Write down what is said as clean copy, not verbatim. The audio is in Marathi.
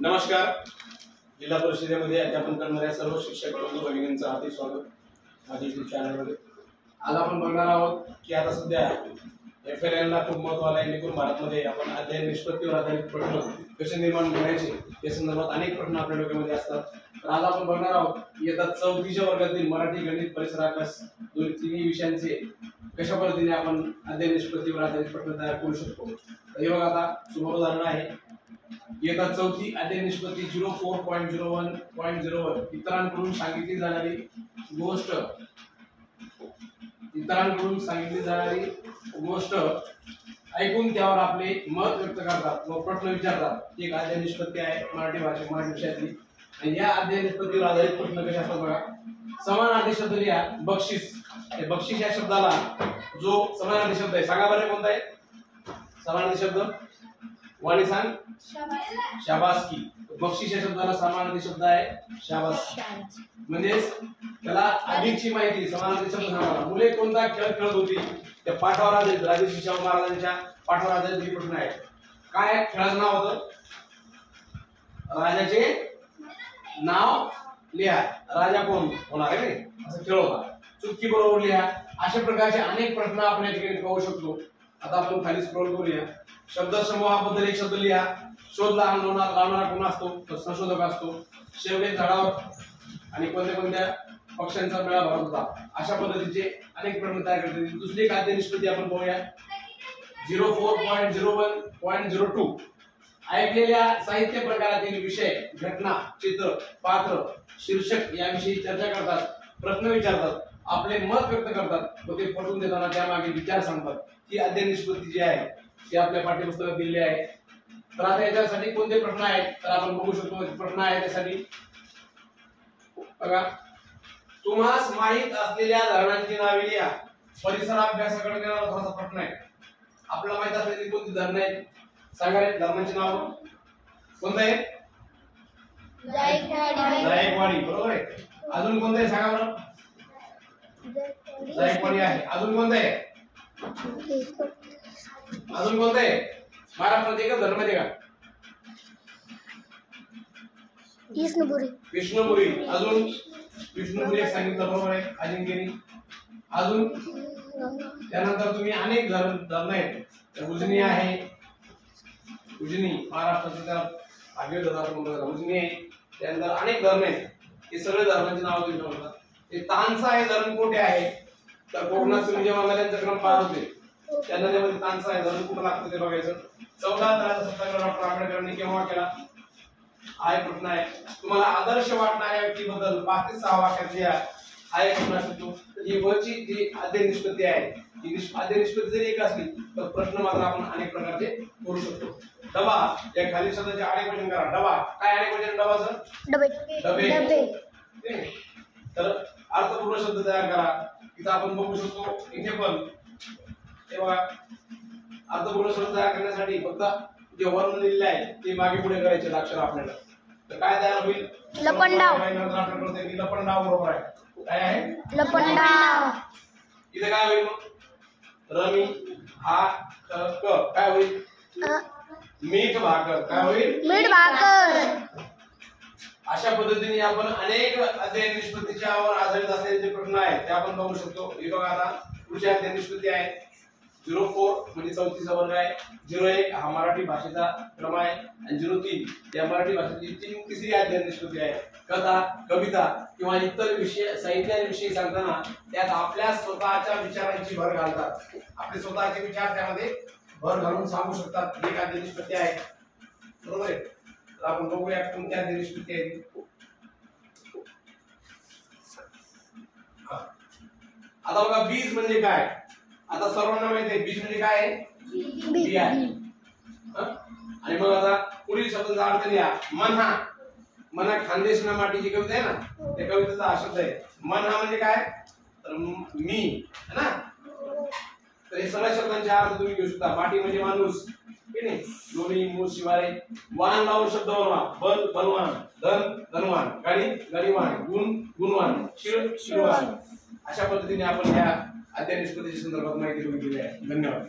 नमस्कार. जिल्हा परिषदेमध्ये अध्यापन करणाऱ्या सर्व शिक्षक बंधू भगिनींचं हार्दिक स्वागत माझ्या YouTube चॅनलमध्ये. आज आपण बघणार आहोत की आता सध्या FLL ला खूप महत्त्व आलं आहे. एकूण भारतमध्ये आपण अध्ययन निष्पत्तीवर आधारित प्रश्न कसे निर्माण करायचे या संदर्भात अनेक प्रश्न आपल्या डोक्यामध्ये असतात. तर आज आपण बघणार आहोत इयत्ता 4थीच्या वर्गातील मराठी, गणित, परिसर अभ्यास तिन्ही विषयांचे कशा पद्धतीने आपण अध्ययन निष्पत्तीवर आधारित प्रश्न तयार करू शकतो. तर हे बघा, आता समोर उदाहरण आहे. इयत्ता 4थी अध्ययन निष्पत्ती 04.01.01 इतरांकडून सांगितली जाणारी गोष्ट ऐकून त्यावर आपले मत व्यक्त करतात व प्रश्न विचारतात. ही एक अध्ययन निष्पत्ती आहे मराठी विषयातली. आणि या अध्ययन निष्पत्तीवर आधारित प्रश्न कसे असतात बघा. समानार्थी शब्द लिहा. बक्षीस, बक्षीस या शब्दाला जो समानार्थी शब्द आहे, सांगा बरं कोणता आहे समानार्थी शब्द? वाणी सांग. शाबासकी. बक्षीस या शब्दाला समानार्थी शब्द आहे शाबासकी. म्हणजे त्याला अधिकची माहिती समानार्थी शब्द सांगा. मुले कोणता खेळ खेळत होती? त्या पाठावर आधारित राजर्षी शाहू महाराजांच्या पाठावर आधारित हे प्रश्न आहे. काय खेळाचं नाव होतं? राजाचे नाव लिहा. राजा कोण होणार आहे असं खेळ होता. चुटकी बरोबर लिहा. अशा प्रकारचे अनेक प्रश्न आपण या ठिकाणी पाहू शकतो. आता आपण खाली स्क्रॉल करूया. शब्द समूहाबद्दल एक शब्द लिहा. शोध लावणारा कोण असतो? तो संशोधक असतो. शेवगे झाडावर आणि कोणत्या कोणत्या पक्ष्यांचा मेळा भरत होता. अशा पद्धतीचे अनेक प्रश्न तयार करते. दुसरी एक अध्ययन निष्पत्ती आपण पाहूया. 04.01.02 ऐकलेल्या साहित्य प्रकारातील विषय, घटना, चित्र, पात्र, शीर्षक याविषयी चर्चा करतात, प्रश्न विचारतात, आपले मत व्यक्त करतात व ते पटवून देताना त्यामागे विचार सांगतात. ही अध्ययन निष्पत्ती जी आहे ती आपल्या पाठ्यपुस्तकात दिलेली आहे. तर आता याच्यासाठी कोणते प्रश्न आहेत तर आपण बघू शकतो. प्रश्न आहे त्यासाठी बघा. तुम्हास माहित असलेल्या धरणांची नावे लिहा. परिसर अभ्यासाकडे येणारा थोडासा प्रश्न आहे. आपल्याला माहित असलेली कोणती धरण आहेत सांगा रे. धरणांची नाव कोणतं आहे? जायकवाडी. बरोबर आहे. अजून कोणतं आहे सांगा बरं. जायकवाडी आहे. अजून कोणतं आहे? अजून कोणतं आहे? महाराष्ट्रात एकच धरण आहे का? विष्णुपुरी. अजून विष्णुपुरी एक सांगितलं बरोबर आहे. अजिंक्यनी. अजून त्यानंतर तुम्ही अनेक धरण आहेत. उजनी आहे. उजनी महाराष्ट्राचे त्याला भागीरथी धरण म्हणतात. उजनी आहे. त्यानंतर अनेक धरण आहेत. हे सगळे धरणांची नाव दिली जातात. ते तानसा हे धरण कोठे आहे तर कोकणात तुम्ही जेव्हा नद्यांचा क्रम पार होते त्या नद्यामध्ये तानसा हे धरण कुठं लागतं ते बघायचं. 14 सत्याग्रह डॉक्टर आंबेडकरांनी केव्हा केला हा एक प्रश्न आहे. तुम्हाला आदर्श वाटणाऱ्या व्यक्तीबद्दल 5 ते 6 वाक्यात लिहा हा एक प्रश्न असतो. ही वरची जी अध्ययन निष्पत्ती आहे ही अध्ययन निष्पत्ती जरी एक असली तर प्रश्न मात्र आपण अनेक प्रकारचे करू शकतो. डबा या खाली शब्दाचे अनेक वचन करा. डबा काय अनेक वचन? डबाचं डबे. तर अर्थपूर्ण शब्द तयार करा. इथं आपण बघू शकतो. इथे पण हे बघा अर्थपूर्ण शब्द तयार करण्यासाठी फक्त जे वर्ण लिहिलेले आहे ते मागे पुढे करायचे अक्षर आपल्याला. तर काय तयार होईल? लपंडाव. लपंडाव बरोबर आहे. काय आहे? लपंडाव. इथे काय होईल मग? रमी हा क काय होईल? मीठ भाकर. काय होईल? मीठ भाकर. अशा पद्धतीने आपण अनेक अध्ययन निष्पत्तीच्या आधारित असलेले जे प्रश्न आहेत ते आपण बघू शकतो. हे बघा आता पुढची अध्ययन निष्पत्ती आहे 04 म्हणजे 4थीचा वर्ग आहे. 01 हा मराठी भाषेचा क्रम आहे आणि 03 या मराठी भाषेची तिसरी अध्ययन निष्पत्ती आहे. कथा, कविता किंवा इतर विषय साहित्याविषयी सांगताना त्यात आपल्या स्वतःच्या विचारांची भर घालतात. आपले स्वतःचे विचार त्यामध्ये भर घालून सांगू शकतात. ही एक अध्ययन निष्पत्ती आहे. बरोबर आहे. तर आपण बघूया कोणत्या अध्ययन निष्पत्ती आहे. आता बघा बीज म्हणजे काय. आता सर्वांना माहिती आहे बीज म्हणजे काय आहे? बी आहे. आणि मग आता पुढील शब्दाचा अर्थ लिहा. मन्हा. मना खानदेश ना माटीची कविता आहे ना त्या कवितेचा हा शब्द आहे. मन्हा म्हणजे काय तर मी है ना. तर हे सगळ्या शब्दांचे अर्थ तुम्ही घेऊ शकता. माटी म्हणजे माणूस की नाही. दोन्ही मूळ शिवाय. वाहन लावून शब्द बनवा. बल बलवान. धन धनवान. गाडी गाडीवान. गुण गुणवान. शिळ शिळवान. अशा पद्धतीने आपण या अध्ययन निष्पत्तीच्या संदर्भात माहिती बघितली आहे. धन्यवाद.